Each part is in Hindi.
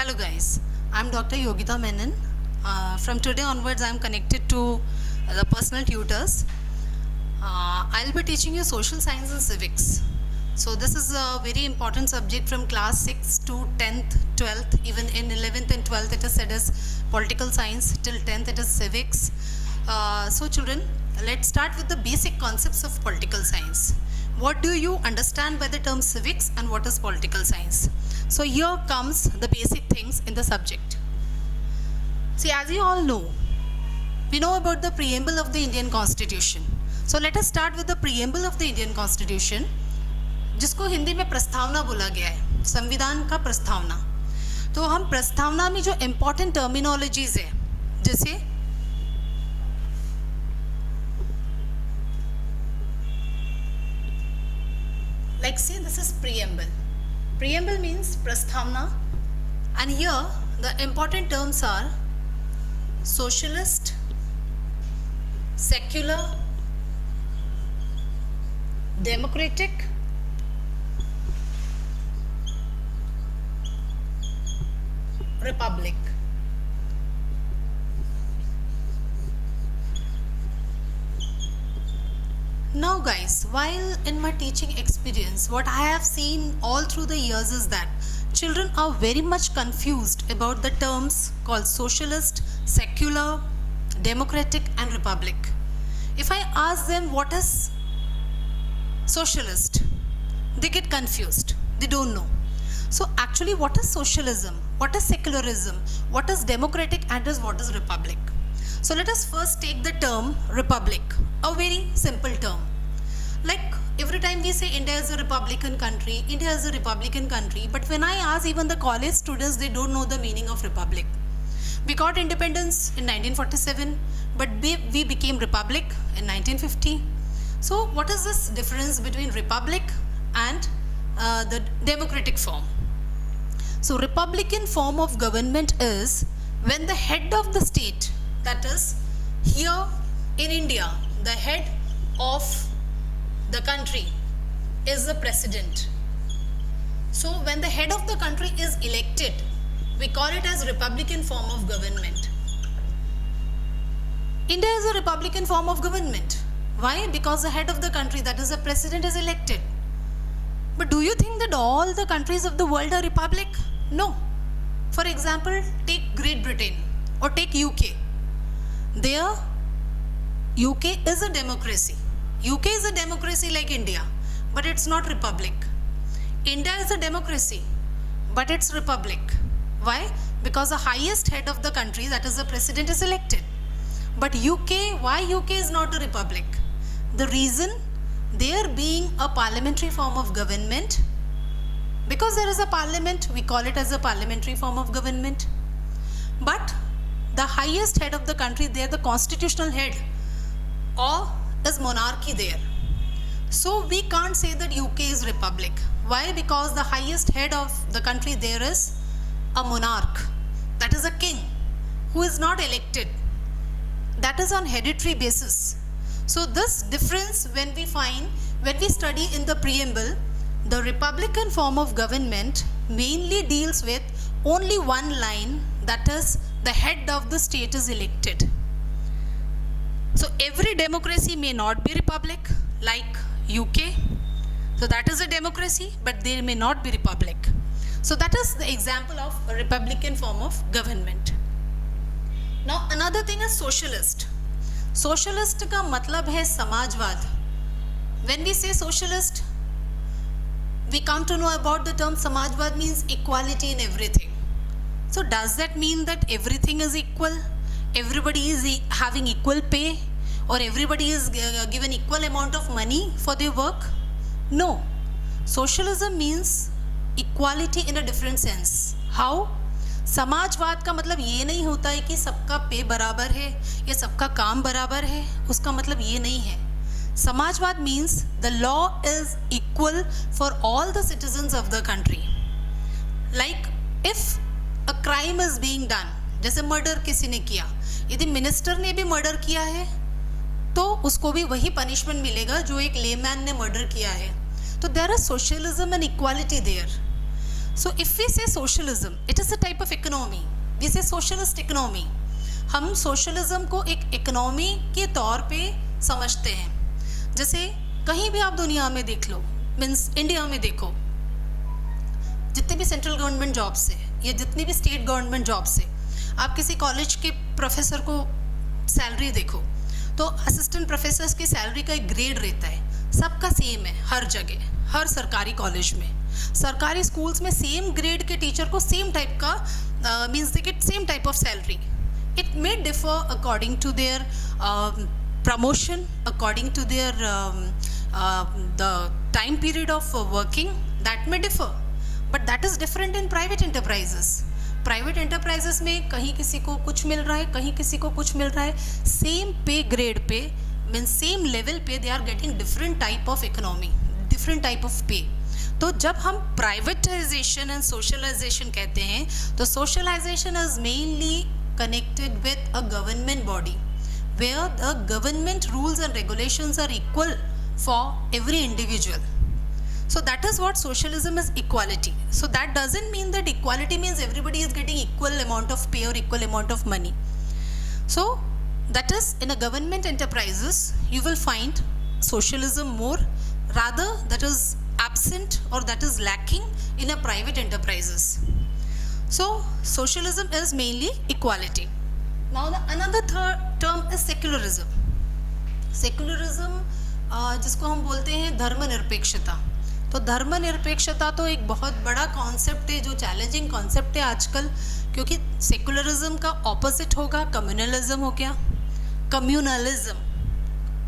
Hello guys, I'm Dr. Yogita Menon. From today onwards, I'm connected to the personal tutors. I'll be teaching you social science and civics. So this is a very important subject from class 6 to 10th, 12th, even in 11th and 12th it is said as political science, till 10th it is civics. So children, let's start with the basic concepts of political science. What do you understand by the term civics and what is political science? So here comes the basic things in the subject. See, as you all know, we know about the preamble of the Indian Constitution. So let us start with the preamble of the Indian Constitution, जिसको हिंदी में प्रस्तावना बोला गया है, संविधान का प्रस्तावना. तो हम प्रस्तावना में जो इम्पोर्टेंट टर्मिनोलॉजीज है, जैसे like say this is preamble. Preamble means प्रस्तावना, and here the important terms are socialist, secular, democratic, republic. Now guys, while in my teaching experience, what I have seen all through the years is that children are very much confused about the terms called socialist, secular, democratic and republic. If I ask them what is socialist, they get confused, they don't know. So actually what is socialism, what is secularism, what is democratic and what is republic? So let us first take the term republic, a very simple term. Like every time we say India is a republican country, India is a republican country, but when I ask even the college students, they don't know the meaning of republic. We got independence in 1947, but we became republic in 1950. So what is this difference between republic and the democratic form? So republican form of government is when the head of the state, that is here in India, the head of the country is the president. So when the head of the country is elected, we call it as republican form of government. India is a republican form of government. Why? Because the head of the country, that is the president, is elected. But do you think that all the countries of the world are republic? No. For example, take Great Britain or take UK. There, UK is a democracy. UK is a democracy like India, but it's not republic. India is a democracy, but it's republic. Why? Because the highest head of the country, that is the president, is elected. But UK, why UK is not a republic? The reason, there being a parliamentary form of government, because there is a parliament, we call it as a parliamentary form of government. But the highest head of the country, there the constitutional head, or is monarchy there. So we can't say that UK is republic. Why? Because the highest head of the country there is a monarch, that is a king, who is not elected. That is on hereditary basis. So this difference when we find, when we study in the preamble, the republican form of government mainly deals with only one line, that is the head of the state is elected. So every democracy may not be republic like UK. So that is a democracy, but they may not be republic. So that is the example of a republican form of government. Now another thing is socialist. Socialist का मतलब है समाजवाद. When we say socialist, we come to know about the term samajwad means equality in everything. So does that mean that everything is equal? Everybody is having equal pay, or everybody is given equal amount of money for their work? No. Socialism means equality in a different sense. How? समाजवाद का मतलब ये नहीं होता है कि सबका पे बराबर है या सबका काम बराबर है, उसका मतलब ये नहीं है. Samajwad means the law is equal for all the citizens of the country. Like if a crime is being done, जैसे मर्डर किसी ने किया, यदि मिनिस्टर ने भी मर्डर किया है तो उसको भी वही पनिशमेंट मिलेगा जो एक लेमैन ने मर्डर किया है. तो there is socialism and equality there. So if we say socialism, it is a type of economy. We say socialist economy. हम सोशलिज्म को एक इकोनॉमी के तौर पे समझते हैं. जैसे कहीं भी आप दुनिया में देख लो, मीन्स इंडिया में देखो, जितने भी सेंट्रल गवर्नमेंट जॉब से या जितनी भी स्टेट गवर्नमेंट जॉब से आप किसी कॉलेज के प्रोफेसर को सैलरी देखो, तो असिस्टेंट प्रोफेसर्स की सैलरी का एक ग्रेड रहता है. सबका सेम है हर जगह, हर सरकारी कॉलेज में, सरकारी स्कूल्स में सेम ग्रेड के टीचर को सेम टाइप का means they get same type of salary. It may differ according to their promotion, according to their the time period of working, that may differ, but that is different in private enterprises. Private enterprises में कहीं किसी को कुछ मिल रहा है, कहीं किसी को कुछ मिल रहा है. सेम पे grade pay means same level pay they are getting different type of economy, different type of pay. तो जब हम प्राइवेटाइजेशन एंड सोशलाइजेशन कहते हैं, तो socialisation is mainly connected with a government body where the government rules and regulations are equal for every individual. So that is what socialism is, equality. So that doesn't mean that equality means everybody is getting equal amount of pay or equal amount of money. So that is, in a government enterprises you will find socialism more, rather that is absent or that is lacking in a private enterprises. So socialism is mainly equality. Now the another term is secularism. Secularism जिसको हम बोलते हैं धर्मनिरपेक्षता. तो धर्मनिरपेक्षता तो एक बहुत बड़ा कॉन्सेप्ट है, जो चैलेंजिंग कॉन्सेप्ट है आजकल, क्योंकि सेकुलरिज्म का ऑपोजिट होगा कम्युनलिज्म हो गया, कम्युनलिज्म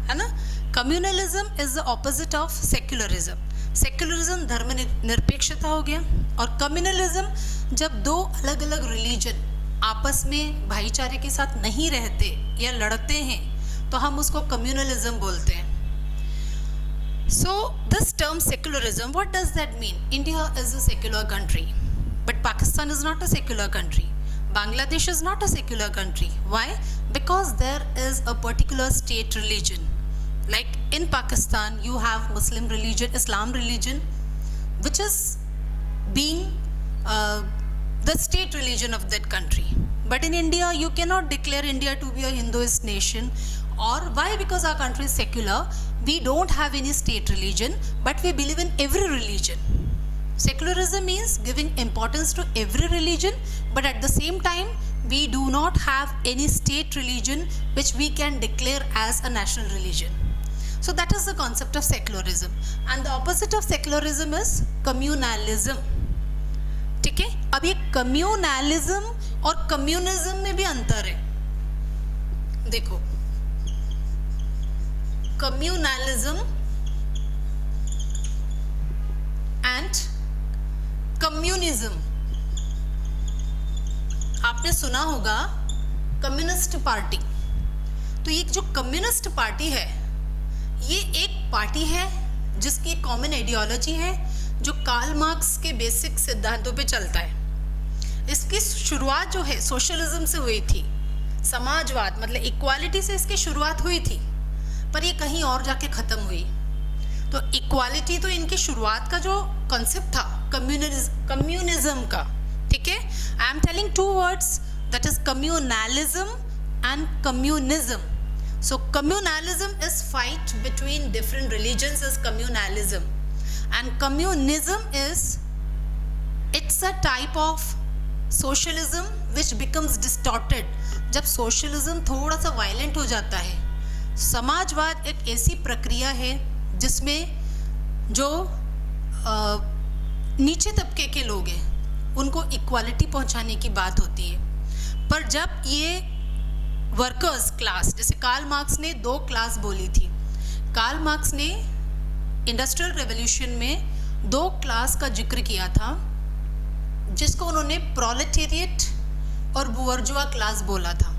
है ना. Communalism is the opposite of secularism. Secularism धर्मनिरपेक्षता हो गया, और कम्युनलिज्म जब दो अलग अलग रिलीजन आपस में भाईचारे के साथ नहीं रहते या लड़ते हैं, तो हम उसको कम्युनलिज्म बोलते हैं. So this term secularism, what does that mean? India is a secular country, but Pakistan is not a secular country. Bangladesh is not a secular country. Why? Because there is a particular state religion. Like in Pakistan, you have Muslim religion, Islam religion, which is being the state religion of that country. But in India, you cannot declare India to be a Hinduist nation. Or why? Because our country is secular. We don't have any state religion, but we believe in every religion. Secularism means giving importance to every religion, but at the same time, we do not have any state religion which we can declare as a national religion. So that is the concept of secularism. And the opposite of secularism is communalism. ठीक है. अब ये कम्युनलिज्म और कम्युनिज्म में भी अंतर है. देखो, कम्युनलिज्म एंड कम्युनिज्म, आपने सुना होगा कम्युनिस्ट पार्टी. तो ये जो कम्युनिस्ट पार्टी है, ये एक पार्टी है जिसकी कॉमन आइडियोलॉजी है, जो कार्ल मार्क्स के बेसिक सिद्धांतों पे चलता है. इसकी शुरुआत जो है सोशलिज्म से हुई थी, समाजवाद मतलब इक्वालिटी से इसकी शुरुआत हुई थी, पर ये कहीं और जाके ख़त्म हुई. तो इक्वालिटी तो इनकी शुरुआत का जो कॉन्सेप्ट था कम्युनिज्म का, ठीक है. I am telling two words, that is communalism and communism. So communalism is fight between different religions is communalism, and communism is, it's a type of socialism which becomes distorted. जब socialism थोड़ा सा violent हो जाता है. समाजवाद एक ऐसी प्रक्रिया है जिसमें जो नीचे तबके के लोग हैं उनको इक्वालिटी पहुंचाने की बात होती है. पर जब ये वर्कर्स क्लास, जैसे कार्ल मार्क्स ने दो क्लास बोली थी. कार्ल मार्क्स ने इंडस्ट्रियल रेवोल्यूशन में दो क्लास का जिक्र किया था, जिसको उन्होंने प्रोलेटेरिएट और बुर्जुआ क्लास बोला था.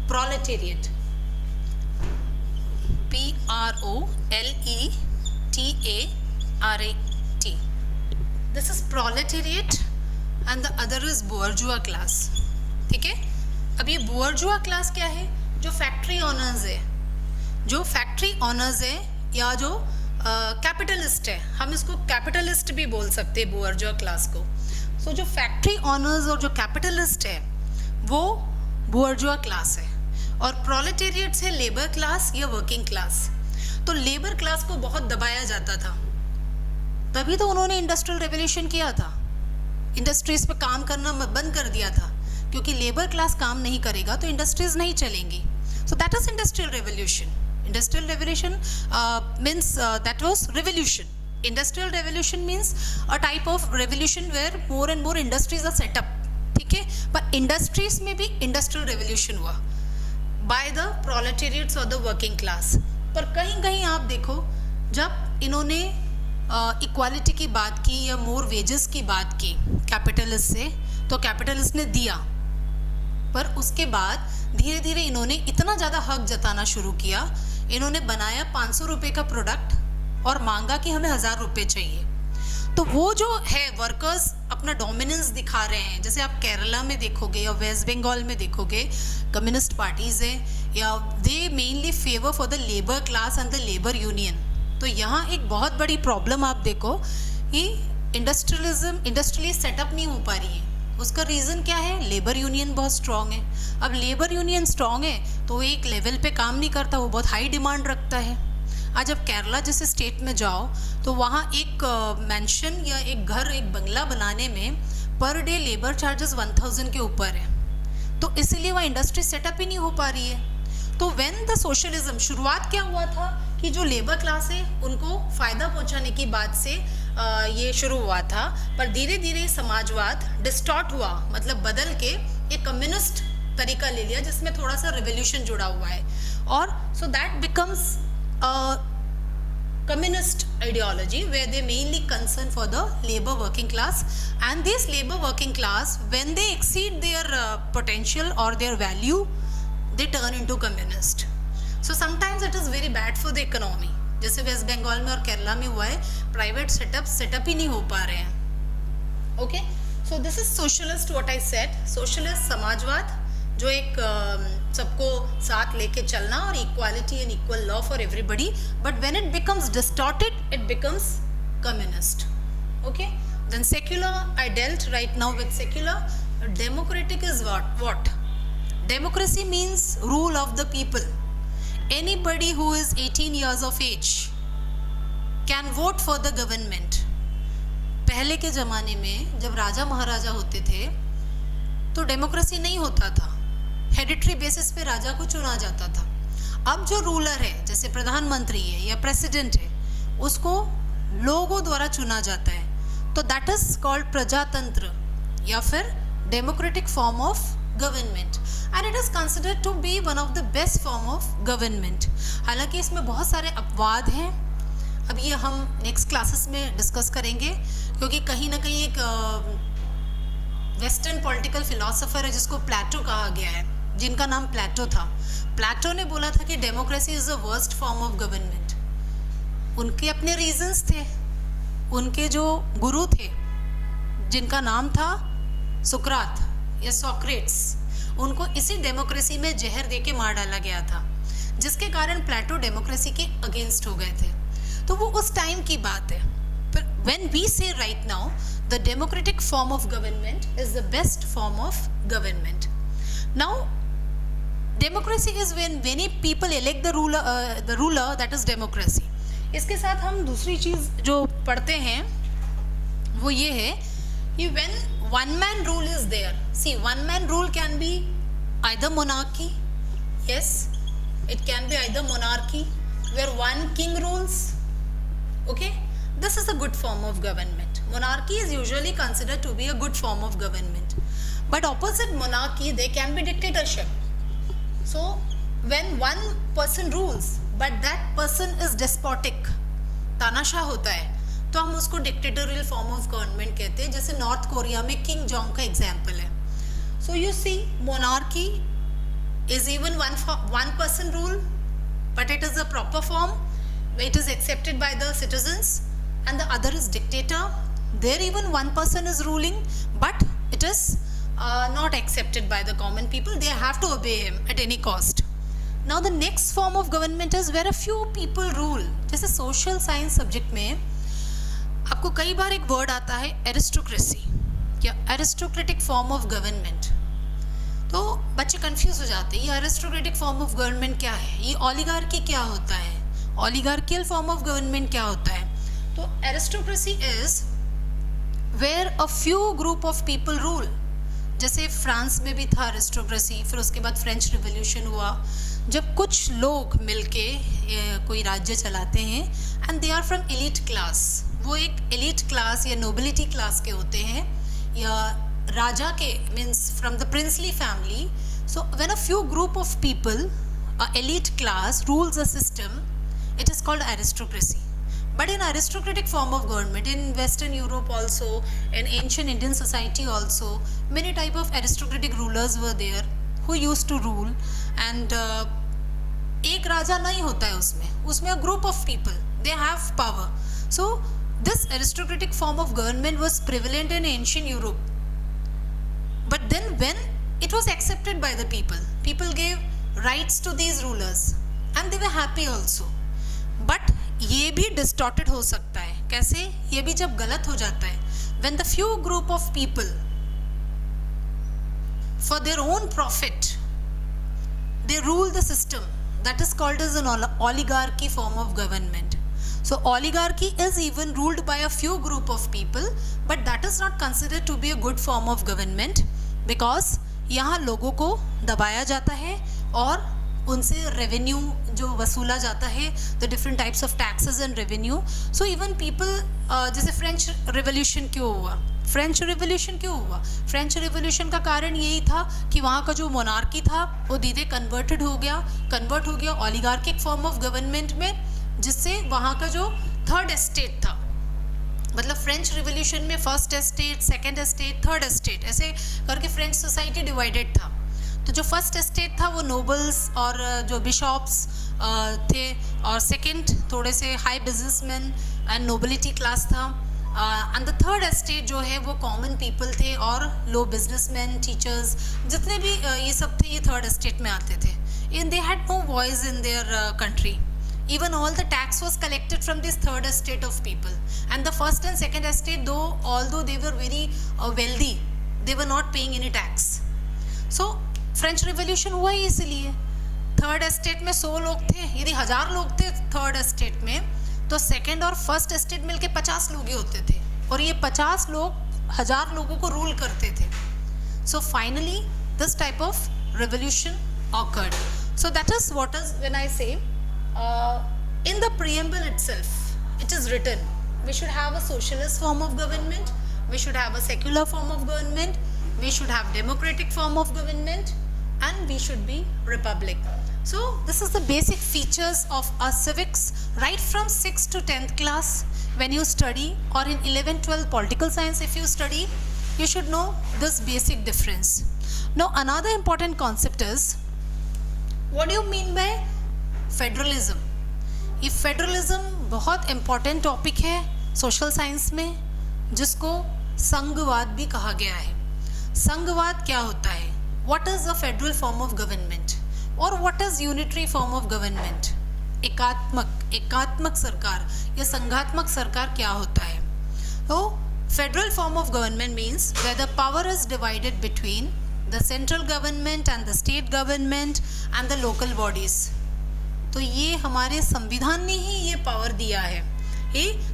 Proletariat, PROLETARAT, this is proletariat and the other is बुर्जुआ class. ठीक है. अब ये बुर्जुआ क्लास क्या है? जो फैक्ट्री ऑनर्स है, जो फैक्ट्री ऑनर्स है या जो कैपिटलिस्ट है, हम इसको कैपिटलिस्ट भी बोल सकते हैं बुर्जुआ क्लास को. सो जो फैक्ट्री ऑनर्स और जो कैपिटलिस्ट है वो बुर्जुआ क्लास है, और प्रोलेटेरिएट्स है लेबर क्लास या वर्किंग क्लास। तो लेबर क्लास को बहुत दबाया जाता था, तभी तो उन्होंने इंडस्ट्रियल रेवोल्यूशन किया था, इंडस्ट्रीज पे काम करना बंद कर दिया था, क्योंकि लेबर क्लास काम नहीं करेगा तो इंडस्ट्रीज नहीं चलेंगी। So that is industrial revolution. Industrial revolution means that was revolution. Industrial revolution means a type of revolution where more and more industries are set up, ठीक है। पर इंडस्ट्रीज में भी इंडस्ट्रियल रेवोल्यूशन हुआ बाय द प्रोलेटेरिएट्स और द वर्किंग क्लास। पर कहीं कहीं आप देखो, जब इन्होंने इक्वालिटी की बात की या मोर वेजेस की बात की कैपिटलिस्ट से, तो कैपिटलिस्ट ने दिया, पर उसके बाद धीरे धीरे इन्होंने इतना ज़्यादा हक जताना शुरू किया, इन्होंने बनाया 500 रुपये का प्रोडक्ट और मांगा कि हमें 1000 रुपये चाहिए। तो वो जो है वर्कर्स अपना डोमिनेंस दिखा रहे हैं। जैसे आप केरला में देखोगे या वेस्ट बंगाल में देखोगे, कम्युनिस्ट पार्टीज है, या दे mainly favour for the labour class and the labour union. तो यहाँ एक बहुत बड़ी प्रॉब्लम आप देखो कि इंडस्ट्रियली सेटअप नहीं हो पा रही है। उसका रीज़न क्या है? लेबर यूनियन बहुत स्ट्रांग है। अब लेबर यूनियन स्ट्रांग है तो वो एक लेवल पे काम नहीं करता, वो बहुत हाई डिमांड रखता है। आज अब केरला जैसे स्टेट में जाओ तो वहाँ एक मैंशन या एक घर, एक बंगला बनाने में पर डे लेबर चार्जेस 1000 के ऊपर है। तो इसीलिए वहाँ इंडस्ट्री सेटअप ही नहीं हो पा रही है। तो व्हेन द सोशलिज्म, शुरुआत क्या हुआ था कि जो लेबर क्लास है उनको फ़ायदा पहुंचाने की बात से ये शुरू हुआ था, पर धीरे धीरे समाजवाद डिस्टॉर्ट हुआ, मतलब बदल के एक कम्युनिस्ट तरीका ले लिया जिसमें थोड़ा सा रिवोल्यूशन जुड़ा हुआ है, और so that becomes communist ideology where they mainly concern for the labor working class, and this labor working class, when they exceed their potential or their value, they turn into communist. So sometimes it is very bad for the economy. जैसे वेस्ट बंगाल में और केरला में हुआ है, प्राइवेट सेटअप ही नहीं हो पा रहे हैं। Okay, so this is socialist, what I said, socialist समाजवाद जो एक सबको साथ लेके चलना और equality and equal law for everybody, but when it becomes distorted it becomes communist. Okay, then secular, I dealt right now with secular. Democratic is what? Democracy means rule of the people. Anybody who is 18 years of age can vote for the government. पहले के ज़माने में जब राजा महाराजा होते थे तो डेमोक्रेसी नहीं होता था, हेरिडिटरी बेसिस पे राजा को चुना जाता था। अब जो रूलर है, जैसे प्रधानमंत्री है या प्रेसिडेंट है, उसको लोगों द्वारा चुना जाता है, तो दैट इज कॉल्ड प्रजातंत्र या फिर democratic form of government, and it is considered to be one of the best form of government. हालांकि इसमें बहुत सारे अपवाद हैं, अब ये हम नेक्स्ट क्लासेस में डिस्कस करेंगे, क्योंकि कहीं ना कहीं एक वेस्टर्न पॉलिटिकल फिलोसोफर है जिसको प्लेटो कहा गया है, जिनका नाम प्लेटो था। प्लेटो ने बोला था कि democracy is the worst form of government. उनके अपने रीजंस थे, उनके जो गुरु थे जिनका नाम था सुकरात या सॉक्रेट्स, उनको इसी डेमोक्रेसी में जहर दे के मार डाला गया था, जिसके कारण प्लेटो डेमोक्रेसी के अगेंस्ट हो गए थे। तो वो उस टाइम की बात है। पर when we say right now the democratic form of government is the best form of government. Now democracy is when many people elect the ruler, that is democracy. इसके साथ हम दूसरी चीज़ जो पढ़ते हैं वो ये है कि when one man rule is there, see one man rule can be either monarchy, yes, it can be either monarchy where one king rules, okay. This is a good form of government. Monarchy is usually considered to be a good form of government. But opposite monarchy, there can be dictatorship. So, when one person rules, but that person is despotic, तानाशाह होता है, तो हम उसको dictatorial form of government कहते हैं, जैसे नॉर्थ कोरिया में किंग जोंग का एग्जाम्पल है। So you see, monarchy is even one person rule, but it is a proper form. It is accepted by the citizens. And the other is dictator. There even one person is ruling, but it is not accepted by the common people. They have to obey him at any cost. Now the next form of government is where a few people rule. जैसे social science subject में आपको कई बार एक word आता है aristocracy. या एरिस्टोक्रेटिक फॉर्म ऑफ गवर्नमेंट, तो बच्चे कंफ्यूज हो जाते हैं, ये एरिस्टोक्रेटिक फॉर्म ऑफ गवर्नमेंट क्या है, ये ओलिगार्की क्या होता है, ओलिगार्कियल फॉर्म ऑफ गवर्नमेंट क्या होता है. तो aristocracy is where a few group of people rule. जैसे फ्रांस में भी था एरिस्टोक्रेसी, फिर उसके बाद फ्रेंच रिवॉल्यूशन हुआ, जब कुछ लोग मिलके कोई राज्य चलाते हैं and they are from elite class. वो एक एलीट क्लास या नोबिलिटी क्लास के होते हैं, या राजा के, means from the princely family. So when a few group of people, a elite class rules a system, it is called aristocracy. But in aristocratic form of government, in Western Europe also, in ancient Indian society also, many type of aristocratic rulers were there who used to rule. And एक राजा नहीं होता है उसमें a group of people, they have power. So this aristocratic form of government was prevalent in ancient Europe. But then when it was accepted by the people gave rights to these rulers and they were happy also. But ये भी डिस्टॉर्टेड हो सकता है. कैसे? ये भी जब गलत हो जाता है, when the few group of people for their own profit they rule the system, that is called as an oligarchy form of government. So oligarchy is even ruled by a few group of people, but that is not considered to be a good form of government because यहाँ लोगों को दबाया जाता है और उनसे रेवेन्यू जो वसूला जाता है, the different types of taxes and revenue. So even people, जैसे फ्रेंच रिवॉल्यूशन क्यों हुआ, फ्रेंच रिवॉल्यूशन का कारण यही था कि वहाँ का जो मोनार्की था वो धीरे कन्वर्ट हो गया ओलिगार्किक फॉर्म ऑफ गवर्नमेंट में, जिससे वहाँ का जो थर्ड एस्टेट था, मतलब फ्रेंच रिवॉल्यूशन में first estate, second estate, third estate, ऐसे करके फ्रेंच सोसाइटी डिवाइडेड था. तो जो फर्स्ट एस्टेट था वो नोबल्स और जो बिशॉप्स थे, और सेकंड थोड़े से high businessman and nobility class था, एंड द थर्ड एस्टेट जो है वो कॉमन पीपल थे और लो बिजनेसमैन, टीचर्स, जितने भी ये सब थे ये थर्ड एस्टेट में आते थे. In they had no voice in their country. Even all the tax was collected from this third estate of people, and the first and second estate, although they were very wealthy, they were not paying any tax. So French revolution हुआ ही इसलिए. थर्ड एस्टेट में 100 लोग थे, यदि 1000 लोग थे थर्ड एस्टेट में, तो सेकंड और फर्स्ट एस्टेट मिलके 50 लोग ही होते थे, और ये 50 लोग 1000 लोगों को रूल करते थे. So finally this type of revolution occurred. So that is what is when I say in the preamble itself it is written we should have a socialist form of government, we should have a secular form of government, we should have democratic form of government, and we should be republic. So this is the basic features of our civics right from 6th to 10th class. When you study, or in 11th 12th political science if you study, you should know this basic difference. Now another important concept is, what do you mean by federalism? ये फेडरलिज्म बहुत इम्पॉर्टेंट टॉपिक है सोशल साइंस में, जिसको संघवाद भी कहा गया है. संघवाद क्या होता है? What is a federal form of government और what is unitary form of government? एकात्मक सरकार या संघात्मक सरकार क्या होता है? तो federal form of government means where the power is divided between the central government and the state government and the local bodies. तो ये हमारे संविधान ने ही ये पावर दिया है.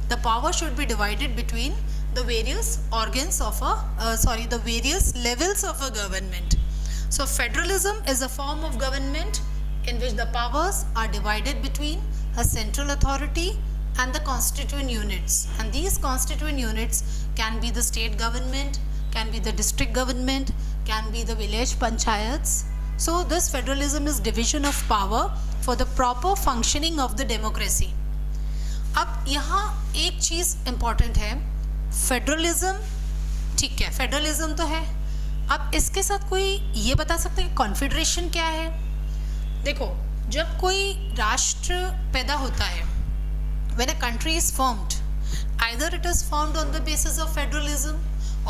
The power should be divided between the various organs of the various levels of a government. So federalism is a form of government in which the powers are divided between a central authority and the constituent units, and these constituent units can be the state government, can be the district government, can be the village panchayats. So this federalism is division of power for the proper functioning of the democracy. अब यहाँ एक चीज़ important है, फेडरलिज्म, ठीक है, फेडरलिज्म तो है. अब इसके साथ कोई ये बता सकता है कि कॉन्फेडरेशन क्या है? देखो, जब कोई राष्ट्र पैदा होता है, when a country is formed, either it is formed on the basis of federalism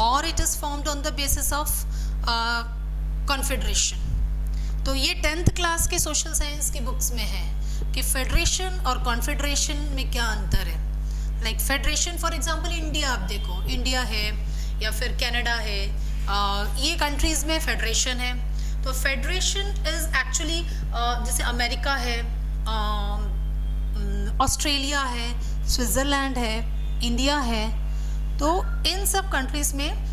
और it is formed on the basis of confederation. तो ये 10th क्लास के सोशल साइंस की बुक्स में है कि फेडरेशन और कॉन्फेडरेशन में क्या अंतर है. Like federation, for example India, आप देखो इंडिया है, या फिर कनाडा है, ये कंट्रीज़ में फेडरेशन है. तो फेडरेशन इज़ एक्चुअली जैसे अमेरिका है, ऑस्ट्रेलिया है, स्विट्ज़रलैंड है, इंडिया है. तो इन सब कंट्रीज़ में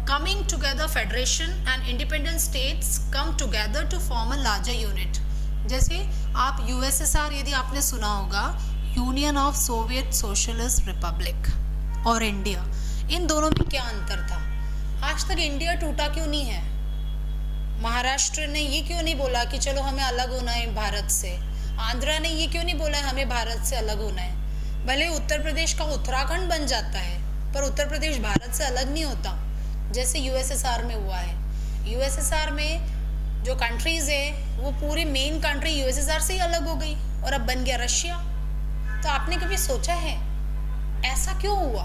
coming together federation and independent states come together to form a larger unit. जैसे आप USSR यदि आपने सुना होगा, union of Soviet socialist Republic, और इंडिया, इन दोनों में क्या अंतर था? आज तक इंडिया टूटा क्यों नहीं है? महाराष्ट्र ने ये क्यों नहीं बोला कि चलो हमें अलग होना है भारत से? आंध्रा ने ये क्यों नहीं बोला है हमें भारत से अलग होना है? भले उत्तर प्रदेश का उत्तराखंड बन जाता है, पर उत्तर प्रदेश भारत से अलग नहीं होता जैसे यूएसएसआर में हुआ है. यूएसएसआर में जो कंट्रीज़ है वो पूरी मेन कंट्री यूएसएसआर से ही अलग हो गई और अब बन गया रशिया. तो आपने कभी सोचा है ऐसा क्यों हुआ?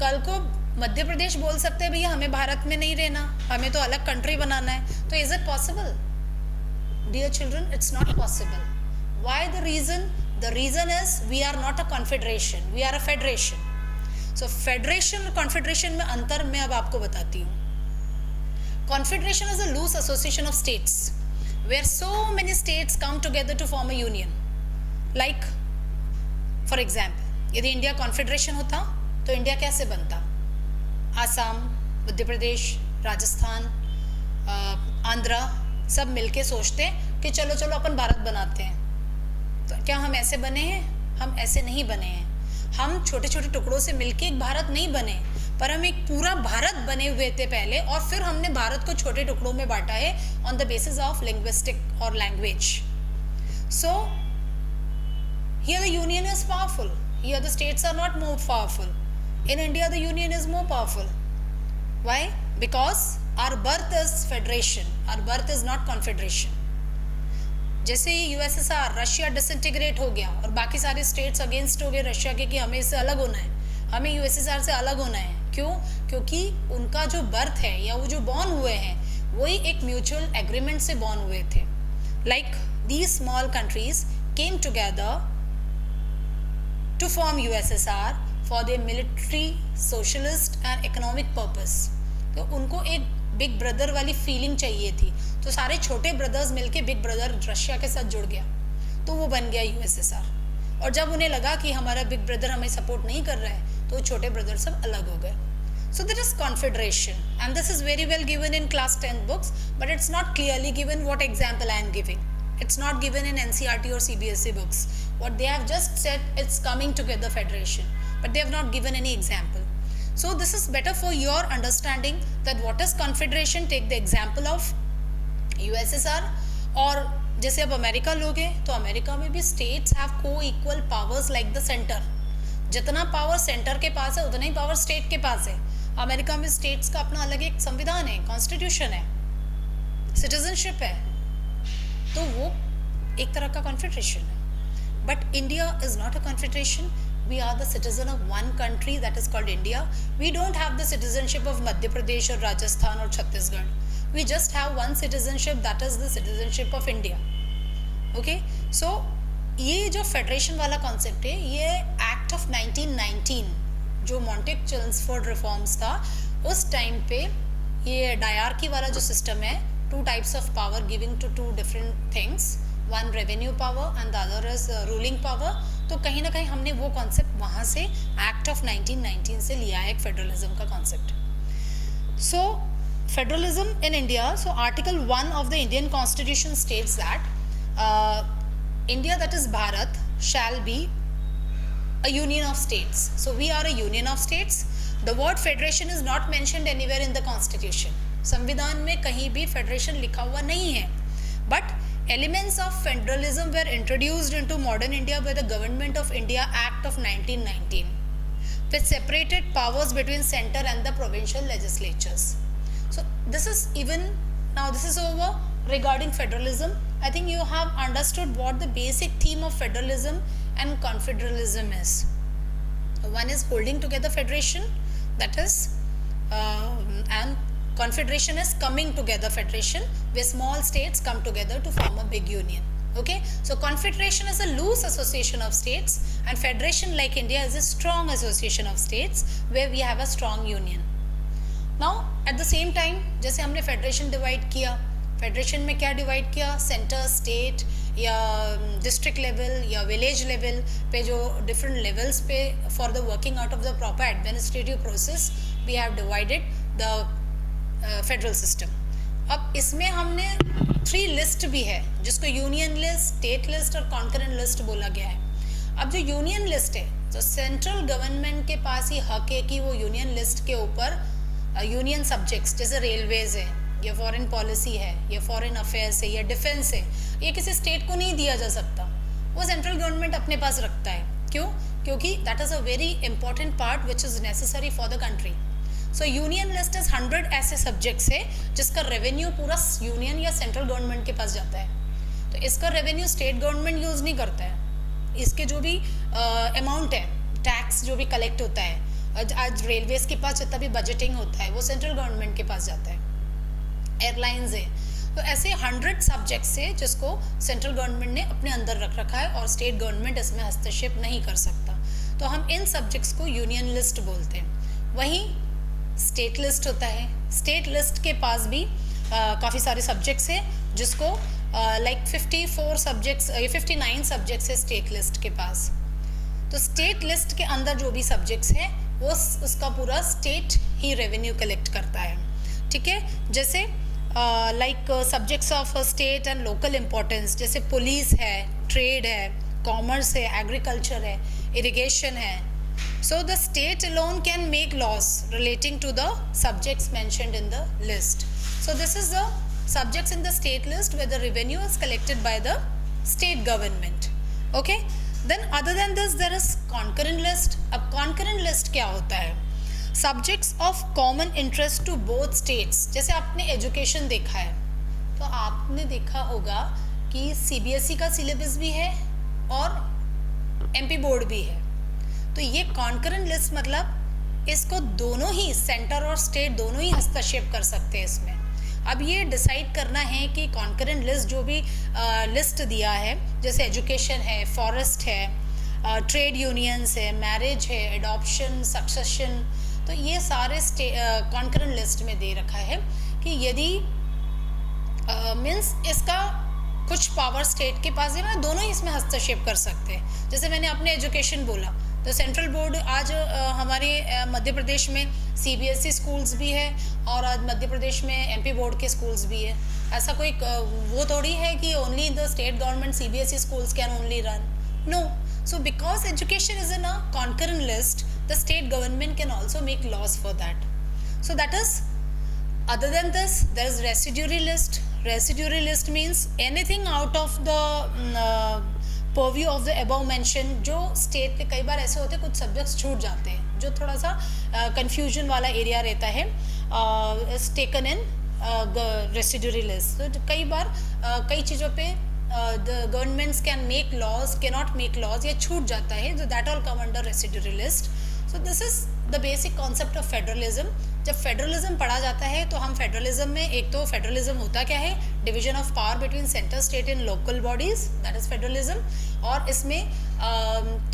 कल को मध्य प्रदेश बोल सकते हैं भैया हमें भारत में नहीं रहना, हमें तो अलग कंट्री बनाना है. तो is it possible? Dear children, it's not possible. Why the reason? The reason is we are not a confederation, we are a federation. So federation और कॉन्फेडरेशन में अंतर मैं अब आपको बताती हूँ. Confederation is a loose association of states where so many states come together to form a union. Like for example, यदि इंडिया कॉन्फेडरेशन होता तो इंडिया कैसे बनता? आसाम, मध्य प्रदेश, राजस्थान, आंध्रा सब मिलके सोचते कि चलो चलो अपन भारत बनाते हैं. तो क्या हम ऐसे बने हैं? हम ऐसे नहीं बने हैं. हम छोटे छोटे टुकड़ों से मिलके एक भारत नहीं बने, पर हम एक पूरा भारत बने हुए थे पहले, और फिर हमने भारत को छोटे टुकड़ों में बांटा है on the basis of linguistic और language. So here the union is powerful, here the states are not more powerful. In India, the union is more powerful. Why? Because our birth is federation. Our birth is not confederation. जैसे ही यूएसएसआर, रशिया डिसइंटीग्रेट हो गया और बाकी सारे स्टेट्स अगेंस्ट हो गए रशिया के कि हमें इससे अलग होना है, हमें यूएसएसआर से अलग होना है. क्यों? क्योंकि उनका जो बर्थ है या वो जो बॉर्न हुए हैं वही एक म्यूचुअल एग्रीमेंट से बॉर्न हुए थे. Like these small countries came together to form USSR for their military, socialist and economic purpose. तो उनको एक बिग ब्रदर वाली फीलिंग चाहिए थी, तो सारे छोटे ब्रदर्स मिलके बिग ब्रदर रशिया के साथ जुड़ गया, तो वो बन गया यूएसएसआर. और जब उन्हें लगा कि हमारा बिग ब्रदर हमें सपोर्ट नहीं कर रहा है, तो छोटे ब्रदर सब अलग हो गए. सो this is confederation and this is very well given in class 10 books, but it's not clearly given what example I am giving. It's not given in NCERT or CBSE books. What they have just said, it's coming together federation, but they have not given any example. So this is better for your understanding that what is confederation. Take the example of USSR, और जैसे अब अमेरिका लोगे तो अमेरिका में भी states have co-equal powers like the center. जितना पावर सेंटर के पास है उतना ही पावर स्टेट के पास है. अमेरिका में स्टेट्स का अपना अलग एक संविधान है, कॉन्स्टिट्यूशन है, सिटीजनशिप है, तो वो एक तरह का कॉन्फेडरेशन है. But India is not a confederation. We are the citizen of one country that is called India. We don't have the citizenship of Madhya Pradesh और राजस्थान और Chhattisgarh. We just have one citizenship, that is the citizenship of India. Okay, so ये जो फेडरेशन वाला कॉन्सेप्ट है, ये एक्ट ऑफ 1919 जो मॉन्टेक चेम्सफोर्ड रिफॉर्म्स था, उस टाइम पे ये डायरकी वाला जो सिस्टम है, two types of power giving to two different things, one revenue power and the other is ruling power. तो कहीं ना कहीं हमने वो कॉन्सेप्ट वहाँ से एक्ट ऑफ 1919 से लिया है, एक फेडरलिज्म का concept. So federalism in India, so article 1 of the Indian constitution states that India, that is Bharat, shall be a union of states. So we are a union of states. The word federation is not mentioned anywhere in the constitution. संविधान में कहीं भी फेडरेशन लिखा हुआ नहीं है, but elements of federalism were introduced into modern India by the government of India act of 1919 with separated powers between centre and the provincial legislatures. So this is even now this is over regarding federalism. I think you have understood what the basic theme of federalism and confederalism is. One is holding together federation, that is and confederation is coming together federation, where small states come together to form a big union. Okay, so confederation is a loose association of states and federation like India is a strong association of states where we have a strong union. Now at the same time जैसे हमने फेडरेशन डिवाइड किया, फेडरेशन में क्या डिवाइड किया, सेंटर, स्टेट या डिस्ट्रिक्ट लेवल या विलेज लेवल पे जो डिफरेंट लेवल्स पे for the working out of the proper administrative process we have divided the federal system. अब इसमें हमने 3 लिस्ट भी है जिसको यूनियन लिस्ट, स्टेट लिस्ट और कॉन्करेंट लिस्ट बोला गया है. अब जो यूनियन लिस्ट है तो सेंट्रल गवर्नमेंट के पास ही हक है कि वो यूनियन लिस्ट के ऊपर यूनियन सब्जेक्ट्स जैसे रेलवेज है या फॉरेन पॉलिसी है या फॉरेन अफेयर्स है या डिफेंस है, ये किसी स्टेट को नहीं दिया जा सकता, वो सेंट्रल गवर्नमेंट अपने पास रखता है. क्यों? क्योंकि that is a very important part which is necessary for the country. So union list is 100 ऐसे सब्जेक्ट्स है जिसका रेवेन्यू पूरा यूनियन या सेंट्रल गवर्नमेंट के पास जाता है. तो इसका रेवेन्यू स्टेट गवर्नमेंट यूज़ नहीं करता है. इसके जो भी अमाउंट है, टैक्स जो भी कलेक्ट होता है, आज रेलवेज के पास जितना भी बजटिंग होता है वो सेंट्रल गवर्नमेंट के पास जाता है. एयरलाइंस है, तो ऐसे 100 सब्जेक्ट्स है जिसको सेंट्रल गवर्नमेंट ने अपने अंदर रख रखा है और स्टेट गवर्नमेंट इसमें हस्तक्षेप नहीं कर सकता. तो हम इन सब्जेक्ट्स को यूनियन लिस्ट बोलते हैं. वहीं स्टेट लिस्ट होता है. स्टेट लिस्ट के पास भी काफ़ी सारे सब्जेक्ट्स हैं जिसको लाइक 54 सब्जेक्ट्स, 59 सब्जेक्ट्स है स्टेट लिस्ट के पास. तो स्टेट लिस्ट के अंदर जो भी सब्जेक्ट्स हैं वो उसका पूरा स्टेट ही रेवेन्यू कलेक्ट करता है. ठीक है, जैसे like subjects of state and local importance जैसे पुलिस है, ट्रेड है, कॉमर्स है, एग्रीकल्चर है, इरिगेशन है. So the state alone can make laws relating to the subjects mentioned in the list. So this is the subjects in the state list where the revenue is collected by the state government. Okay? Then other than this there is concurrent list. अब concurrent list क्या होता है? Subjects of common interest to both states. जैसे आपने education देखा है तो आपने देखा होगा कि CBSE का syllabus भी है और MP बोर्ड भी है. तो ये कॉन्करेंट लिस्ट मतलब इसको दोनों ही सेंटर और स्टेट दोनों ही हस्तक्षेप कर सकते हैं इसमें. अब ये डिसाइड करना है कि कॉन्करेंट लिस्ट जो भी लिस्ट दिया है जैसे एजुकेशन है, फॉरेस्ट है, ट्रेड यूनियंस है, मैरिज है, एडॉप्शन, सक्सेशन, तो ये सारे कॉन्करेंट लिस्ट में दे रखा है कि यदि मीन्स इसका कुछ पावर स्टेट के पास है ना, दोनों ही इसमें हस्तक्षेप कर सकते हैं. जैसे मैंने अपने एजुकेशन बोला तो सेंट्रल बोर्ड आज हमारे मध्य प्रदेश में CBSE स्कूल्स भी है और आज मध्य प्रदेश में MP बोर्ड के स्कूल्स भी है. ऐसा कोई वो थोड़ी है कि only the state government CBSE schools can only run. No. So because education is in a concurrent list the state government can also make laws for that. So that is other than this there is residuary list. Residuary list means anything out of the purview of the above mentioned. जो स्टेट के कई बार ऐसे होते हैं कुछ सब्जेक्ट्स छूट जाते हैं जो थोड़ा सा कंफ्यूजन वाला एरिया रहता है, is taken in residuary list. तो कई बार कई चीज़ों पे the governments can make laws, can not make laws, ये छूट जाता है. तो that all come under residuary list. So this is the basic concept of federalism. जब फेडरलिज्म पढ़ा जाता है तो हम फेडरलिज्म में एक तो फेडरलिज्म होता क्या है, division of power between centre, state and local bodies, that is federalism. और इसमें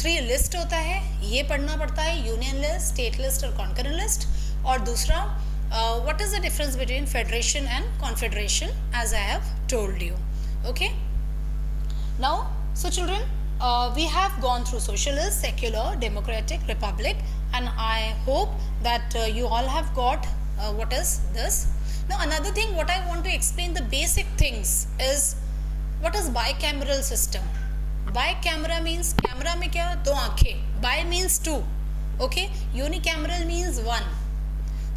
3 लिस्ट होता है, ये पढ़ना पड़ता है, यूनियन लिस्ट, स्टेट लिस्ट और कॉन्करेंट लिस्ट. और दूसरा what is the difference between federation and confederation as I have told you. Okay, now so children we have gone through socialist, secular, democratic, republic, and I hope that you all have got what is this. Now another thing what I want to explain, the basic things is what is bicameral system. Bicamera means camera में क्या, 2 आँखें. Bi means 2. Okay, unicameral means 1.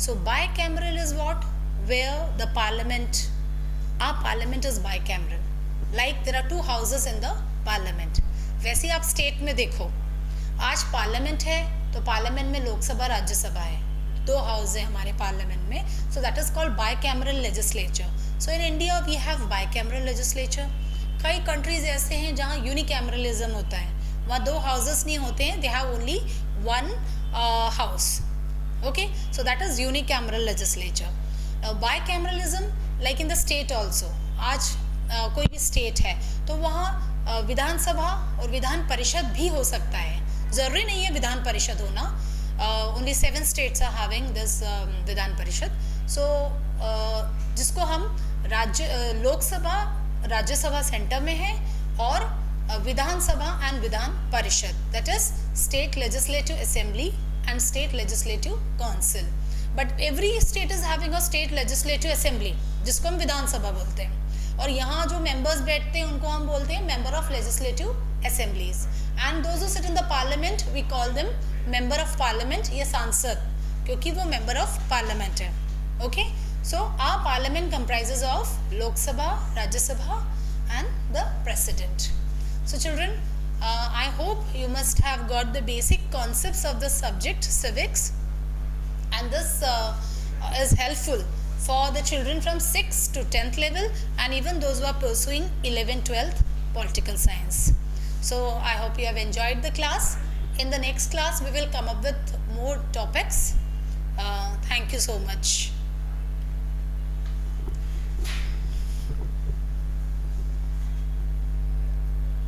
So bicameral is what, where the parliament, our parliament is bicameral, like there are 2 houses in the parliament. वैसे आप स्टेट में देखो, आज पार्लियामेंट है तो पार्लियामेंट में लोकसभा, राज्यसभा है, 2 हाउस है हमारे पार्लियामेंट में. So that is called bicameral legislature. So in India we have bicameral legislature. कई कंट्रीज ऐसे हैं जहाँ यूनिकैमरलिज्म होता है, वहाँ 2 हाउसेस नहीं होते हैं, they have only 1 house. Okay, so that is unicameral legislature. Bicameralism like in the state also. आज कोई भी स्टेट है तो वहाँ विधानसभा और विधान परिषद भी हो सकता है, ज़रूरी नहीं है विधान परिषद होना. Only 7 states are having this Vidhan Parishad. सो जिसको हम लोकसभा राज्यसभा सेंटर में है और विधानसभा and Vidhan Parishad, that is state legislative assembly and state legislative council. But every state is having a state legislative assembly जिसको हम विधानसभा बोलते हैं, और यहाँ जो मेंबर्स बैठते हैं उनको हम बोलते हैं member of legislative assemblies. And those who sit in the parliament we call them member of parliament या सांसद, क्योंकि वो मेंबर ऑफ पार्लियामेंट है. ओके, so our parliament comprises of Lok Sabha, Rajya Sabha and the President. So children, I hope you must have got the basic concepts of the subject civics, and this is helpful for the children from 6th to 10th level and even those who are pursuing 11th, 12th political science. So I hope you have enjoyed the class. In the next class we will come up with more topics. Thank you so much.